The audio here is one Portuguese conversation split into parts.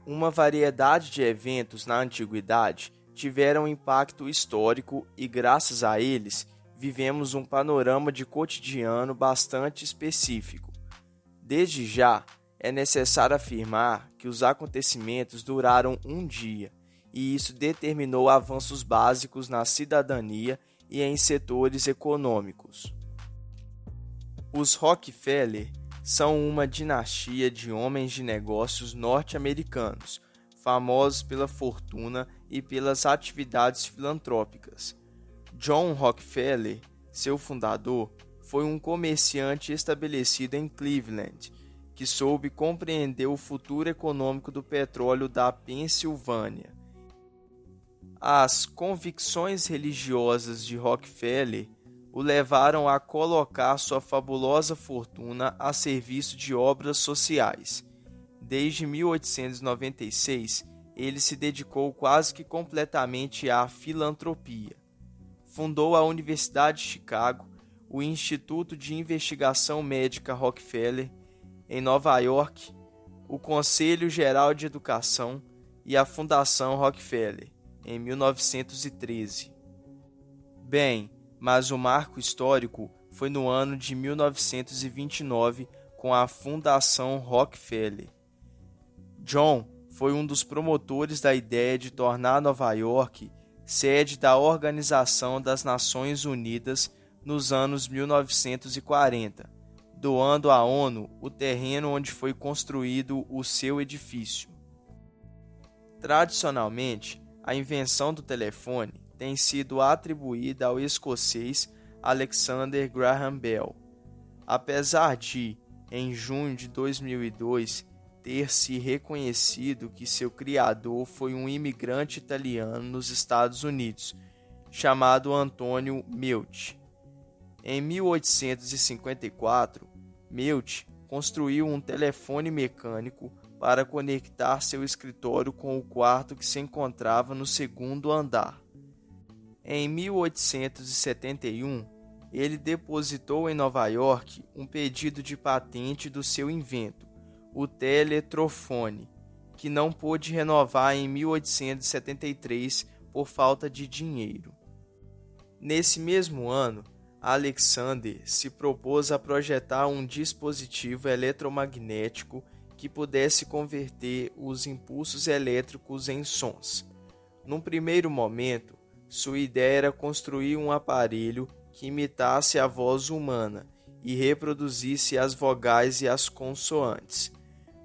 Uma variedade de eventos na antiguidade tiveram impacto histórico e, graças a eles, vivemos um panorama de cotidiano bastante específico. Desde já, é necessário afirmar que os acontecimentos duraram um dia, e isso determinou avanços básicos na cidadania e em setores econômicos. Os Rockefeller são uma dinastia de homens de negócios norte-americanos, famosos pela fortuna e pelas atividades filantrópicas. John Rockefeller, seu fundador, foi um comerciante estabelecido em Cleveland, que soube compreender o futuro econômico do petróleo da Pensilvânia. As convicções religiosas de Rockefeller o levaram a colocar sua fabulosa fortuna a serviço de obras sociais. Desde 1896, ele se dedicou quase que completamente à filantropia. Fundou a Universidade de Chicago, o Instituto de Investigação Médica Rockefeller, em Nova York, o Conselho Geral de Educação e a Fundação Rockefeller, em 1913. Bem, mas o marco histórico foi no ano de 1929, com a Fundação Rockefeller. John foi um dos promotores da ideia de tornar Nova York sede da Organização das Nações Unidas nos anos 1940, doando à ONU o terreno onde foi construído o seu edifício. Tradicionalmente, a invenção do telefone tem sido atribuída ao escocês Alexander Graham Bell. Apesar de, em junho de 2002, ter se reconhecido que seu criador foi um imigrante italiano nos Estados Unidos, chamado Antonio Meucci. Em 1854, Meucci construiu um telefone mecânico para conectar seu escritório com o quarto que se encontrava no segundo andar. Em 1871, ele depositou em Nova York um pedido de patente do seu invento, o teletrofone, que não pôde renovar em 1873 por falta de dinheiro. Nesse mesmo ano, Alexander se propôs a projetar um dispositivo eletromagnético que pudesse converter os impulsos elétricos em sons. Num primeiro momento, sua ideia era construir um aparelho que imitasse a voz humana e reproduzisse as vogais e as consoantes.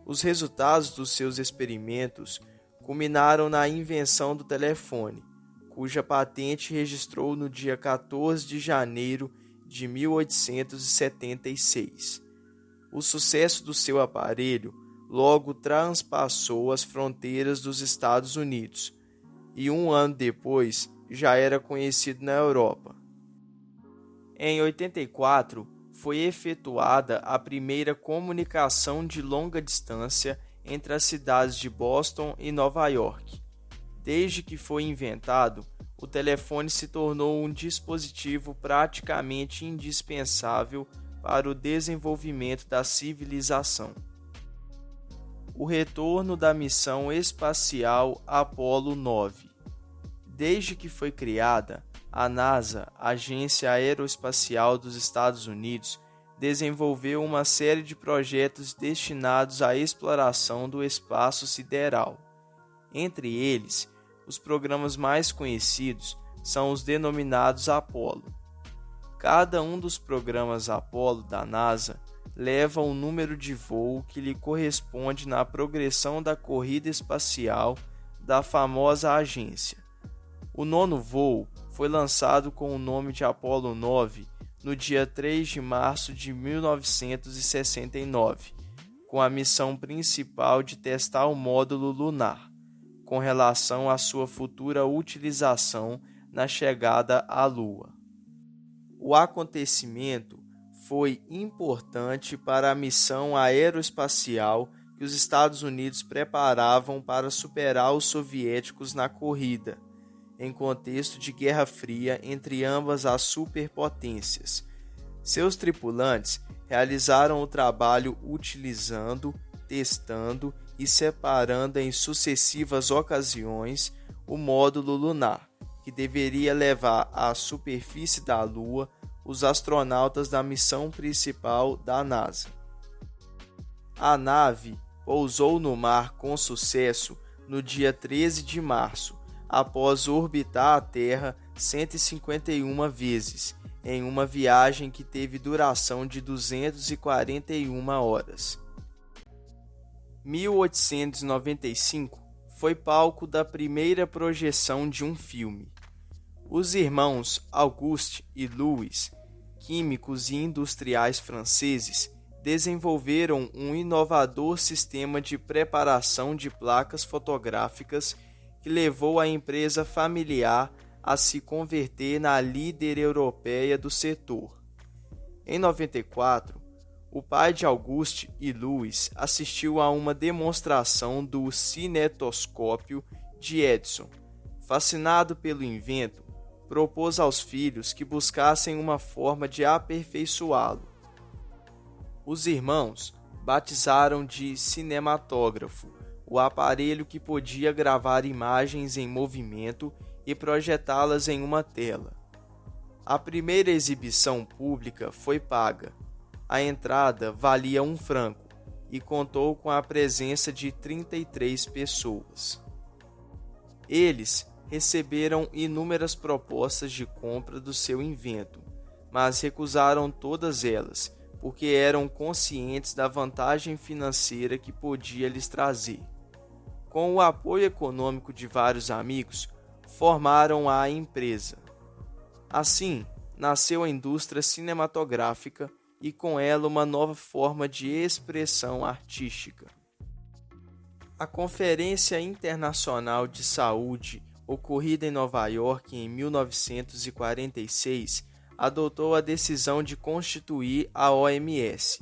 Os resultados dos seus experimentos culminaram na invenção do telefone, cuja patente registrou no dia 14 de janeiro de 1876. O sucesso do seu aparelho logo transpassou as fronteiras dos Estados Unidos e um ano depois já era conhecido na Europa. Em 84, foi efetuada a primeira comunicação de longa distância entre as cidades de Boston e Nova York. Desde que foi inventado, o telefone se tornou um dispositivo praticamente indispensável para o desenvolvimento da civilização. O retorno da missão espacial Apollo 9. Desde que foi criada, a NASA, Agência Aeroespacial dos Estados Unidos, desenvolveu uma série de projetos destinados à exploração do espaço sideral. Entre eles, os programas mais conhecidos são os denominados Apollo. Cada um dos programas Apollo da NASA leva um número de voo que lhe corresponde na progressão da corrida espacial da famosa agência. O 9º voo foi lançado com o nome de Apollo 9 no dia 3 de março de 1969, com a missão principal de testar o módulo lunar, com relação à sua futura utilização na chegada à Lua. O acontecimento foi importante para a missão aeroespacial que os Estados Unidos preparavam para superar os soviéticos na corrida, em contexto de Guerra Fria entre ambas as superpotências. Seus tripulantes realizaram o trabalho utilizando, testando e separando em sucessivas ocasiões o módulo lunar, que deveria levar à superfície da Lua os astronautas da missão principal da NASA. A nave pousou no mar com sucesso no dia 13 de março, após orbitar a Terra 151 vezes, em uma viagem que teve duração de 241 horas. 1895 foi palco da primeira projeção de um filme. Os irmãos Auguste e Louis, químicos e industriais franceses, desenvolveram um inovador sistema de preparação de placas fotográficas que levou a empresa familiar a se converter na líder europeia do setor. Em 94, o pai de Auguste e Louis assistiu a uma demonstração do cinetoscópio de Edison. Fascinado pelo invento, propôs aos filhos que buscassem uma forma de aperfeiçoá-lo. Os irmãos batizaram de cinematógrafo o aparelho que podia gravar imagens em movimento e projetá-las em uma tela. A primeira exibição pública foi paga. A entrada valia R$1 e contou com a presença de 33 pessoas. Eles receberam inúmeras propostas de compra do seu invento, mas recusaram todas elas, porque eram conscientes da vantagem financeira que podia lhes trazer. Com o apoio econômico de vários amigos, formaram a empresa. Assim, nasceu a indústria cinematográfica e com ela uma nova forma de expressão artística. A Conferência Internacional de Saúde, ocorrida em Nova York em 1946, adotou a decisão de constituir a OMS.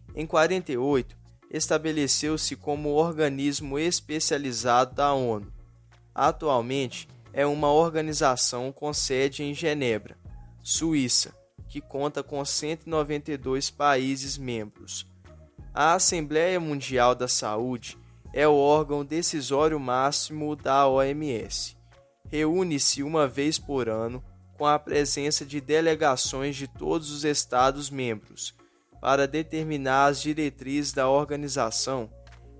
Em 1948, estabeleceu-se como organismo especializado da ONU. Atualmente, é uma organização com sede em Genebra, Suíça, que conta com 192 países membros. A Assembleia Mundial da Saúde é o órgão decisório máximo da OMS. Reúne-se uma vez por ano, com a presença de delegações de todos os Estados-membros, para determinar as diretrizes da organização,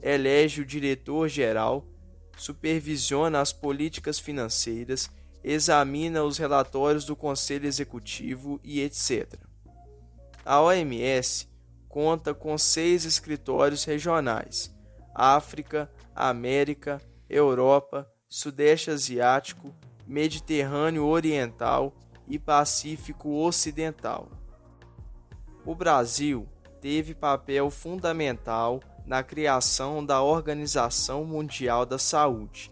elege o diretor-geral, supervisiona as políticas financeiras, examina os relatórios do Conselho Executivo e etc. A OMS conta com 6 escritórios regionais: África, América, Europa, Sudeste Asiático, Mediterrâneo Oriental e Pacífico Ocidental. O Brasil teve papel fundamental na criação da Organização Mundial da Saúde.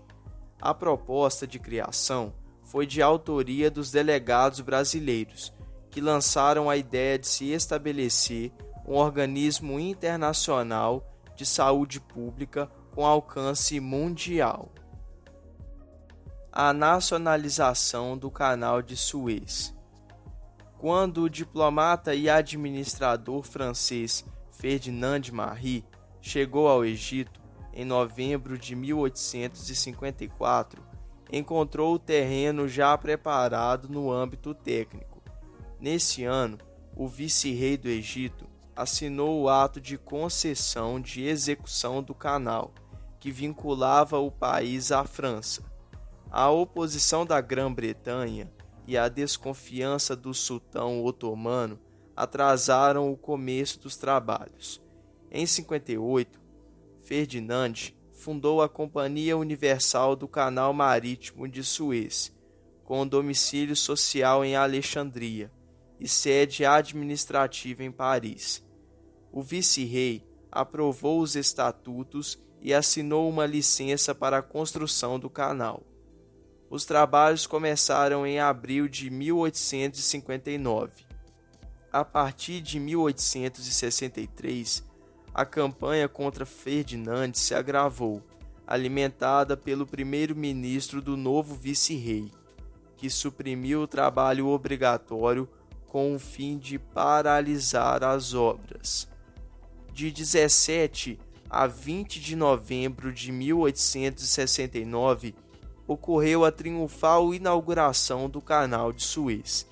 A proposta de criação foi de autoria dos delegados brasileiros, que lançaram a ideia de se estabelecer um organismo internacional de saúde pública com alcance mundial. A nacionalização do Canal de Suez. Quando o diplomata e administrador francês Ferdinand Marie chegou ao Egito em novembro de 1854, encontrou o terreno já preparado no âmbito técnico. Nesse ano, o vice-rei do Egito assinou o ato de concessão de execução do canal, que vinculava o país à França. A oposição da Grã-Bretanha e a desconfiança do sultão otomano atrasaram o começo dos trabalhos. Em 58, Ferdinand fundou a Companhia Universal do Canal Marítimo de Suez, com domicílio social em Alexandria e sede administrativa em Paris. O vice-rei aprovou os estatutos e assinou uma licença para a construção do canal. Os trabalhos começaram em abril de 1859. A partir de 1863, a campanha contra Ferdinand se agravou, alimentada pelo primeiro-ministro do novo vice-rei, que suprimiu o trabalho obrigatório com o fim de paralisar as obras. De 17 a 20 de novembro de 1869, ocorreu a triunfal inauguração do Canal de Suez,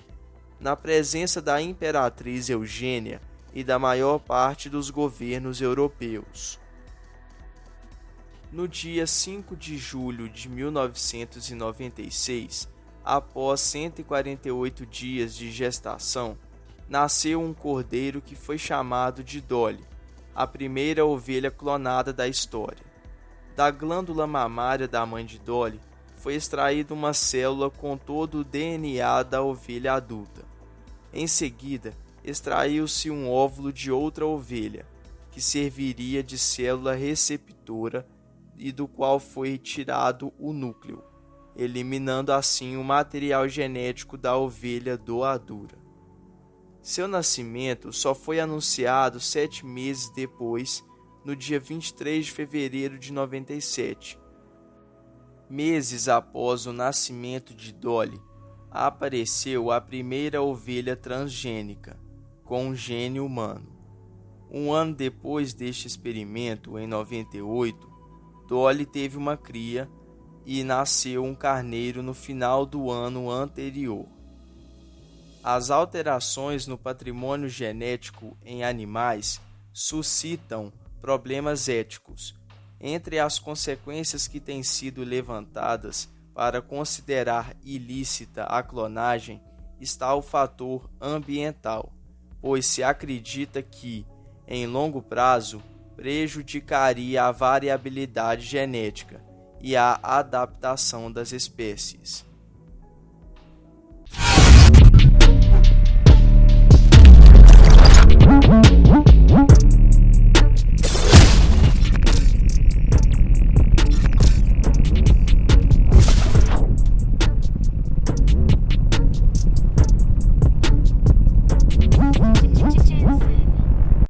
na presença da Imperatriz Eugênia e da maior parte dos governos europeus. No dia 5 de julho de 1996, após 148 dias de gestação, nasceu um cordeiro que foi chamado de Dolly, a primeira ovelha clonada da história. Da glândula mamária da mãe de Dolly foi extraída uma célula com todo o DNA da ovelha adulta. Em seguida, extraiu-se um óvulo de outra ovelha, que serviria de célula receptora e do qual foi retirado o núcleo, eliminando assim o material genético da ovelha doadora. Seu nascimento só foi anunciado 7 meses depois, no dia 23 de fevereiro de 97. Meses após o nascimento de Dolly, apareceu a primeira ovelha transgênica, com um gene humano. Um ano depois deste experimento, em 98, Dolly teve uma cria e nasceu um carneiro no final do ano anterior. As alterações no patrimônio genético em animais suscitam problemas éticos. Entre as consequências que têm sido levantadas para considerar ilícita a clonagem está o fator ambiental, pois se acredita que, em longo prazo, prejudicaria a variabilidade genética e a adaptação das espécies.